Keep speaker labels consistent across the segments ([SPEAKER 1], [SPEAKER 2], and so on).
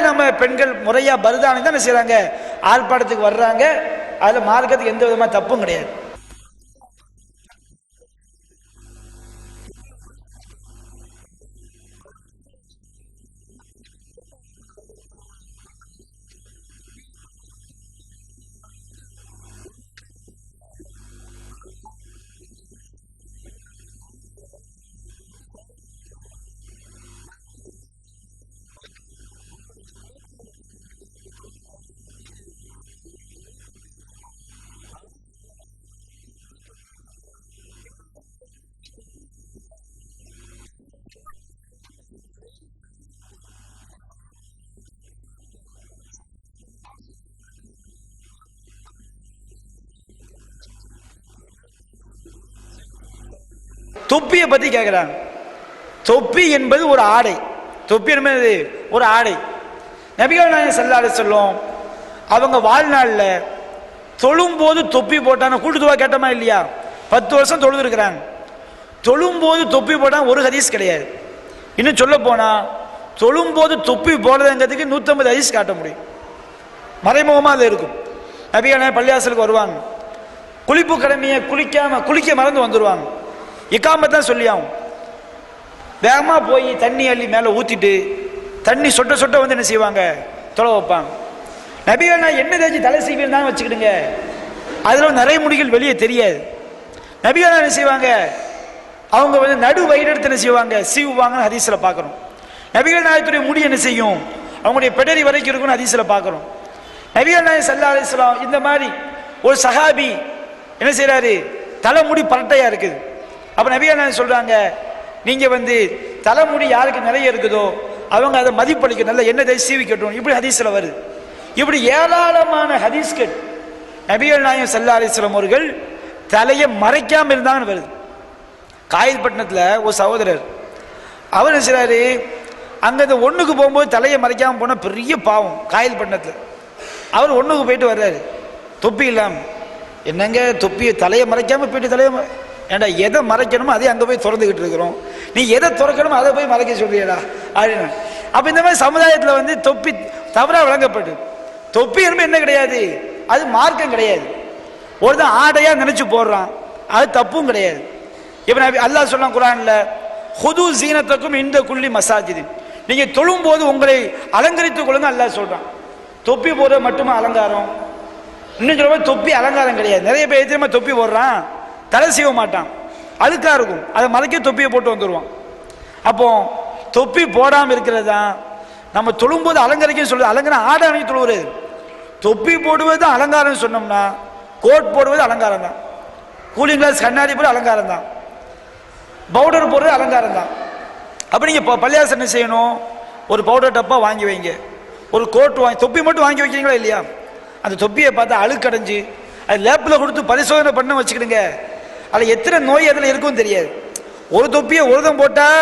[SPEAKER 1] நம்ம பெண்கள் முறையா பருதானி தான் என்ன செய்றாங்க, ஆர்ப்பாட்டத்துக்கு வர்றாங்க. அதுல மார்க்கத்துக்கு எந்த விதமான தப்பும் கிடையாது. தொப்பியை பத்தி கேட்கிறாங்க. தொப்பி என்பது ஒரு ஆடை. தொப்பி என்பது ஒரு ஆடை. நபிகள் நாயகம் ஸல்லல்லாஹு அலைஹி வஸல்லம் அவங்க வாழ்நாளில் தொழும்போது தொப்பி போட்டான கூட்டுதுவா கேட்டமா இல்லையா? 10 வருஷம் தொழுது இருக்கிறாங்க. தொழும்போது தொப்பி போட்டான் ஒரு ஹதீஸ் கிடையாது. இன்னும் சொல்ல போனா தொழும்போது தொப்பி போடுறதுங்கிறதுக்கு 150 ஹதீஸ் காட்ட முடியும். மறைமுகமா அது இருக்கும். நபிகள் நாயகம் பள்ளிவாசலுக்கு வருவாங்க, குளிப்பு கடமையை குளிக்க மறந்து வந்துடுவாங்க. இக்காமத்தான் சொல்லி ஆகும். வேகமாக போய் தண்ணி அள்ளி மேலே ஊற்றிட்டு தண்ணி சொட்ட சொட்ட வந்து என்ன செய்வாங்க, தொலை வைப்பாங்க. நபிகள் நான் என்ன தேய்ச்சி தலை செய்வீங்க தான் வச்சுக்கிடுங்க, அதில் நிறைய முடிகள் வெளியே தெரியாது. நபிகள் என்ன செய்வாங்க, அவங்க வந்து நடு வயிறெடுத்து என்ன செய்வாங்க, சீவுவாங்கன்னு ஹதீஸில் பார்க்குறோம். நபிகள் நாயகத்துடைய முடி என்ன செய்யும், அவங்களுடைய பெடரி வரைக்கும் இருக்குன்னு ஹதீஸில் பார்க்குறோம். நபிகள் நாயகம் ஸல்லல்லாஹு அலைஹி வஸல்லம் இந்த மாதிரி ஒரு சஹாபி என்ன செய்கிறாரு, தலைமுடி பரட்டையாக இருக்குது. அப்போ நபிகள் நாயகம் சொல்கிறாங்க, நீங்கள் வந்து தலைமுடி யாருக்கு நிறைய இருக்குதோ அவங்க அதை மதிப்பளிக்க நல்ல எண்ணெய் தேய்ச்சி சீவிக்கட்டும். இப்படி ஹதீஸில் வருது. இப்படி ஏராளமான ஹதீஸ்கள் நபிகள் நாயகம் ஸல்லல்லாஹு அலைஹி வஸல்லம் அவர்கள் தலையை மறைக்காமல் இருந்தாங்கன்னு வருது. காயல்பட்டினத்தில் ஒரு சகோதரர் அவர் என்ன செய்கிறாரு, அங்கே இந்த ஒன்றுக்கு போகும்போது தலையை மறைக்காமல் போனால் பெரிய பாவம். காயல்பட்டினத்தில் அவர் ஒன்றுக்கு போயிட்டு வர்றாரு, தொப்பி இல்லாமல். என்னங்க தொப்பியை தலையை மறைக்காமல் போயிட்டு தலையை ஏண்டா எதை மறைக்கணுமோ அதே அங்கே போய் திறந்துக்கிட்டு இருக்கிறோம், நீ எதை திறக்கணுமோ அதை போய் மறைக்க சொல்றியடா அப்படின்னு. அப்போ இந்த மாதிரி சமுதாயத்தில் வந்து தொப்பி தவறாக வழங்கப்பட்டு, தொப்பி என்ன கிடையாது, அது மார்க்கம் கிடையாது. ஒருத்தன் ஆடையாக நினைச்சு போடுறான், அது தப்பும் கிடையாது. இப்போ அல்லாஹ் சொன்னான் குர்ஆன்ல, ஹுது ஜீனத்தக்கும் இந்த குல்லி மசாஜிது, நீங்கள் தொழும்போது உங்களை அலங்கரித்துக் கொள்ளுங்க அல்லாஹ் சொல்றான். தொப்பி போடுறது மட்டுமா அலங்காரம்? இன்னும் சொல்ல தொப்பி அலங்காரம் கிடையாது. நிறைய பேர் எதிரமா தொப்பி போடுறான், தலை செய்ய மாட்டான், அழுக்கா இருக்கும், அதை மறைக்க தொப்பியை போட்டு வந்துடுவான். அப்போ தொப்பி போடாமல் இருக்கிறது தான் நம்ம தொழும்போது அலங்கரிக்க சொல்றது. அலங்காரம் ஆடை அணிஞ்சு தொழுவுறது. தொப்பி போடுவது அலங்காரம் சொன்னோம்னா கோட் போடுவது அலங்காரம் தான், கூலிங் கிளாஸ் கண்ணாடி போடுறது அலங்காரம் தான், பவுடர் போடுறது அலங்காரம் தான். அப்போ நீங்கள் பள்ளியாசம் என்ன செய்யணும், ஒரு பவுடர் டப்பா வாங்கி வைங்க, ஒரு கோட் வாங்கி, தொப்பி மட்டும் வாங்கி வைக்கிறீங்களா இல்லையா, அந்த தொப்பியை பார்த்தா அழுக்கடைஞ்சு அது லேப்பில் கொடுத்து பரிசோதனை பண்ண வச்சுக்கிடுங்க. அதில் எத்தனை நோய் அதில் இருக்குன்னு தெரியாது. ஒரு தொப்பியை ஒருதம் போட்டால்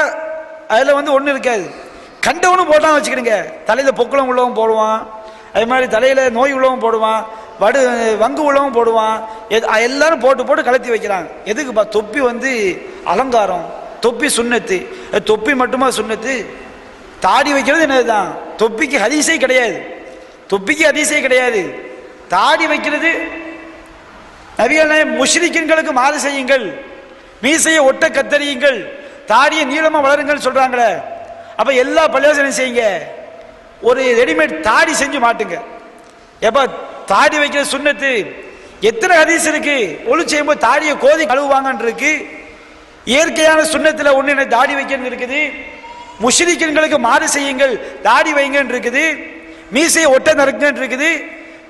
[SPEAKER 1] அதில் வந்து ஒன்றும் இருக்காது, கண்டவனும் போட்டான்னு வச்சுக்கிடுங்க. தலையில் பொக்குளம் உள்ளவன் போடுவான், அது மாதிரி தலையில் நோய் உள்ளவன் போடுவான், வங்கு உள்ளவன் போடுவான், எல்லாரும் போட்டு போட்டு கலத்தி வைக்கிறாங்க. எதுக்குப்பா? தொப்பி வந்து அலங்காரம், தொப்பி சுன்னத்து. தொப்பி மட்டுமா சுன்னத்து? தாடி வைக்கிறது என்னதுதான், தொப்பிக்கு ஹதீஸே கிடையாது, தொப்பிக்கு ஹதீஸே கிடையாது. தாடி வைக்கிறது நபிகள் நாயகம் முஷ்ரிக்கீன்களுக்கு மாறு செய்யுங்கள், மீசையை ஒட்ட கத்தரியுங்கள், தாடியை நீளமா வளருங்கள் சொல்றாங்களே. அப்ப எல்லா பள்ளிவாசலும் செய்யுங்க, ஒரு ரெடிமேட் தாடி செஞ்சு மாட்டுங்க. எப்ப தாடி வைக்கிற சுன்னத்து எத்தனை ஹதீஸ் இருக்கு. ஒளி செய்யும்போது தாடியை கோதி கழுவுவாங்கன்னு இருக்கு. இயற்கையான சுன்னத்துல ஒண்ணு தாடி வைக்கணும் இருக்குது. முஷ்ரிக்கீன்களுக்கு மாறு செய்யுங்கள், தாடி வைங்கன்னு இருக்குது. மீசையை ஒட்ட நறுக்குன்னு இருக்குது.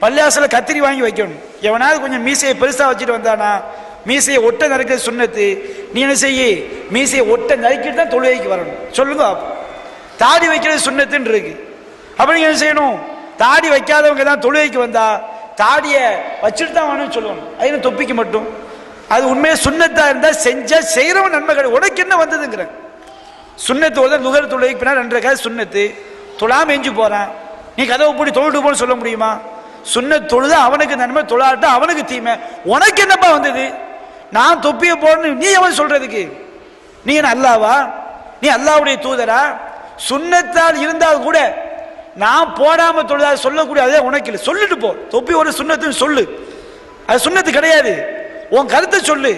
[SPEAKER 1] பள்ளியாசல கத்திரி வாங்கி வைக்கணும். எவனாவது கொஞ்சம் மீசையை பெருசா வச்சுட்டு வந்தானா மீசையை ஒட்ட நறுக்க சுன்னத்து. நீ என்ன செய்ய, மீசையை ஒட்ட நறுக்கிட்டு தான் தொழுகைக்கு வரணும். சொல்லுங்க, தாடி வைக்கிறது சுன்னத்துன்னு இருக்கு. அப்ப நீங்க என்ன செய்யணும், தாடி வைக்காதவங்க தான் தொழுகைக்கு வந்தா தாடியை வச்சுட்டு தான் வேணும்னு சொல்லணும். அது தொப்பிக்கு மட்டும் அது உண்மையை சுன்னத்தா இருந்தா செஞ்சா செய்யறவன் நன்மை கிடையாது. உனக்கு என்ன வந்ததுங்கிற சுன்னத்து ஒரு நுகர் தொழுகைக்கு பின்னா 2 ரக்காத் சுன்னத்து, தொழாம எஞ்சி போறான், நீ கதவை பூட்டி தொழுட்டு போன்னு சொல்ல முடியுமா? சுன்னத் தொழுது அவனுக்கு நன்மை, தொழாட்டா அவனுக்கு தீமை. உனக்கு என்னப்பா வந்தது? நான் தொப்பியை போடணும் நீ எவன் சொல்றதுக்கு? நீ என்ன அல்லாவா? நீ அல்லாவுடைய தூதரா? சுன்னத்தால் இருந்தால் கூட நான் போடாம தொழுதா சொல்லக்கூடிய அதே உனக்கு இல்லை, சொல்லிட்டு போ. தொப்பி ஒரு சுண்ணத்துன்னு சொல்லு, அது சுண்ணத்து கிடையாது. உன் கருத்தை சொல்லு.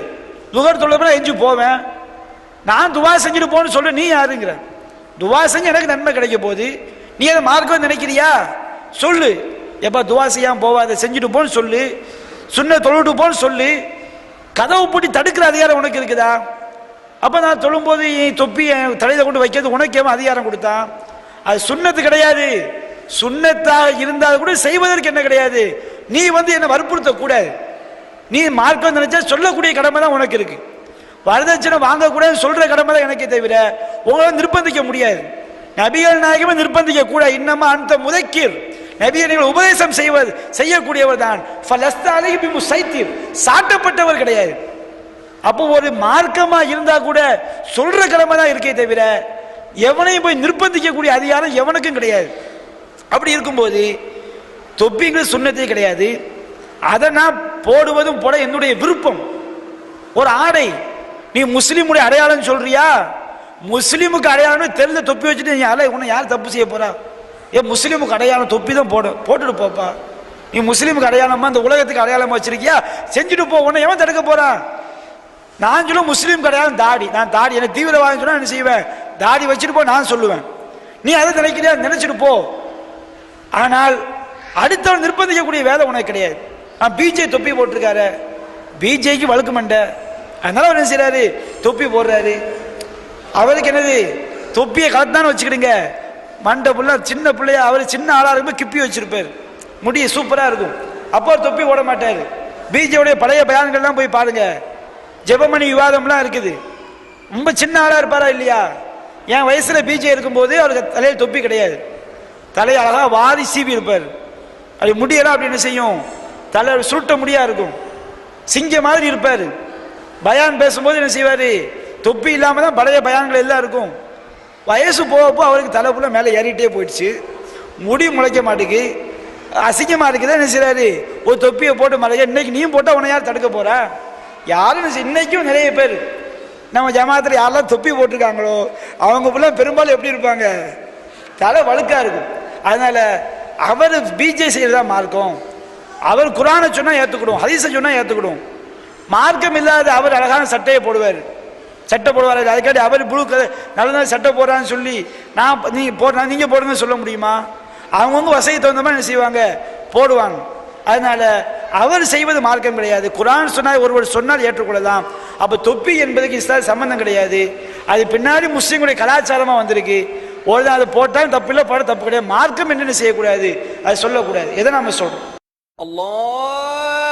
[SPEAKER 1] லுகர் தொழுதா எஞ்சி போவேன், நான் துவா செஞ்சுட்டு போன்னு சொல்லு. நீ யாருங்கிற? துவா செஞ்சு எனக்கு நன்மை கிடைக்க போகுது, நீ அதை மார்க்கம் நினைக்கிறியா? சொல்லு. எப்ப துவா செய்யாம போவாத, செஞ்சுட்டு போன்னு சொல்லு, சுண்ண தொழுட்டு போன்னு சொல்லு. கதவு பூட்டி தடுக்கிற அதிகாரம் உனக்கு இருக்குதா? அப்ப நான் தொழும்போது தொப்பி தலையில கொண்டு வைக்கிறது உனக்கு ஏன் அதிகாரம் கொடுத்தான்? அது சுண்ணத்து கிடையாது. சுண்ணத்தாக இருந்தால் கூட செய்வதற்கு என்ன கிடையாது. நீ என்ன வற்புறுத்த கூடாது. நீ மார்க்கம் நினைச்சா சொல்லக்கூடிய கடமை தான் உனக்கு இருக்கு. வரதட்சணை வாங்கக்கூடாது சொல்ற கடமை தான் எனக்கு தவிர உங்களை நிர்பந்திக்க முடியாது. நபிகள் நாயகமே நிர்பந்திக்க கூட. இன்னமா அந்த முதக்கீர், நபிகள் உபதேசம் செய்யக்கூடியவர் தான். சாட்டப்பட்டவர் கிடையாது. அப்போ ஒரு மார்க்கமா இருந்தா கூட சொல்ற கடமை தான் இருக்கே தவிர எவனையும் போய் நிர்பந்திக்கக்கூடிய அதிகாரம் எவனுக்கும் கிடையாது. அப்படி இருக்கும்போது தொப்பிங்கிறது சுண்ணத்தே கிடையாது. அதை நான் போடுவதும் போட என்னுடைய விருப்பம். ஒரு ஆடை, நீ முஸ்லீமுடைய அடையாளம் சொல்றியா? முஸ்லீமுக்கு அடையாளம் தெரிஞ்ச தொப்பி வச்சுட்டு நீ உன்னை யார் தப்பு செய்ய போறா? ஏன் முஸ்லீமுக்கு அடையாளம் தொப்பி தான் போட்டுட்டு போப்பா. நீ முஸ்லீமுக்கு அடையாளமா இந்த உலகத்துக்கு அடையாளமா வச்சிருக்கியா? செஞ்சுட்டு போ, உன்னை எவன் தடுக்க போறான்? நான் சொல்ல முஸ்லீம் அடையாளம் தாடி. நான் தாடி எனக்கு தீவிரவாதம் சொன்னா என்ன செய்வேன்? தாடி வச்சுட்டு போ நான் சொல்லுவேன். நீ அதை நினைக்கிறியா? நினைச்சிட்டு போ. ஆனால் அடுத்தவன் நிர்பந்திக்கக்கூடிய வேலை உனக்கு கிடையாது. நான் பிஜே தொப்பி போட்டிருக்காரு, பிஜேக்கு வழுக்கு மண்டை, அதனால அவர் என்ன செய்யறாரு? தொப்பி போடுறாரு. அவருக்கு என்னது? தொப்பியை கலத்தானு வச்சுக்கிடுங்க. மண்டை புள்ள சின்ன பிள்ளைய, அவர் சின்ன ஆளா இருக்கும்போது கிப்பி வச்சிருப்பாரு, முடிய சூப்பரா இருக்கும். அப்போ தொப்பி போட மாட்டாரு. பிஜேவுடைய பழைய பயான்கள் தான் போய் பாருங்க, ஜெபமணி விவாதம்லாம் இருக்குது. ரொம்ப சின்ன ஆளா இருப்பாரா இல்லையா? என் வயசுல பிஜே இருக்கும்போது அவருக்கு தலையில் தொப்பி கிடையாது. தலையை அழகா வாரி சீவி இருப்பார். அது முடியலாம் அப்படி என்ன செய்யும்? தலை சுருட்ட முடியா இருக்கும், சிங்க மாதிரி இருப்பார். பயான் பேசும்போது என்ன செய்வாரு? தொப்பி இல்லாம தான் பழைய பயான்கள் எல்லாம் இருக்கும். வயசு போகப்போ அவருக்கு தலைப்புல மேலே ஏறிட்டே போயிடுச்சு, முடி முளைக்க மாட்டேங்குது, அசிங்கமா இருக்குதான். என்ன செய்யறாரு? ஒரு தொப்பியை போட்டு மலைய. இன்னைக்கு நீயும் போட்டா உன்னை யார் தடுக்க போறா? யாரும் இன்னைக்கும் நிறைய பேர் நம்ம ஜமாத்துல யாரெல்லாம் தொப்பி போட்டிருக்காங்களோ அவங்க புள்ள பெரும்பாலும் எப்படி இருப்பாங்க? தலை வழுக்கா இருக்கும். அதனால அவர் பிஜே செய்யறதா மார்க்கம். அவர் குரானை சொன்னா ஏத்துக்கிடும், ஹதீஸை சொன்னா ஏத்துக்கிடும். மார்க்கம் இல்லாத அவர் அழகான சட்டையை போடுவார், சட்டை போடுவார். அதுக்காண்டி அவர் புழு நல்ல சட்டை போடுறான்னு சொல்லி நீங்க போடுங்க சொல்ல முடியுமா? அவங்கவுங்க வசதி தகுந்த மாதிரி என்ன செய்வாங்க? போடுவாங்க. அதனால அவர் செய்வது மார்க்கம் கிடையாது. குரான் சொன்னால் ஒருவர் சொன்னால் ஏற்றுக்கொள்ளலாம். அப்ப தொப்பி என்பதுக்கு இஸ்லாம் சம்பந்தம் கிடையாது. அது பின்னாடி முஸ்லீம்களுடைய கலாச்சாரமா வந்திருக்கு. ஒரு அதை போட்டாலும் தப்பு இல்லை, போட தப்பு கிடையாது. மார்க்கம் என்னென்ன செய்யக்கூடாது, அது சொல்லக்கூடாது. எதை நாம சொல்றோம்? அல்லாஹ்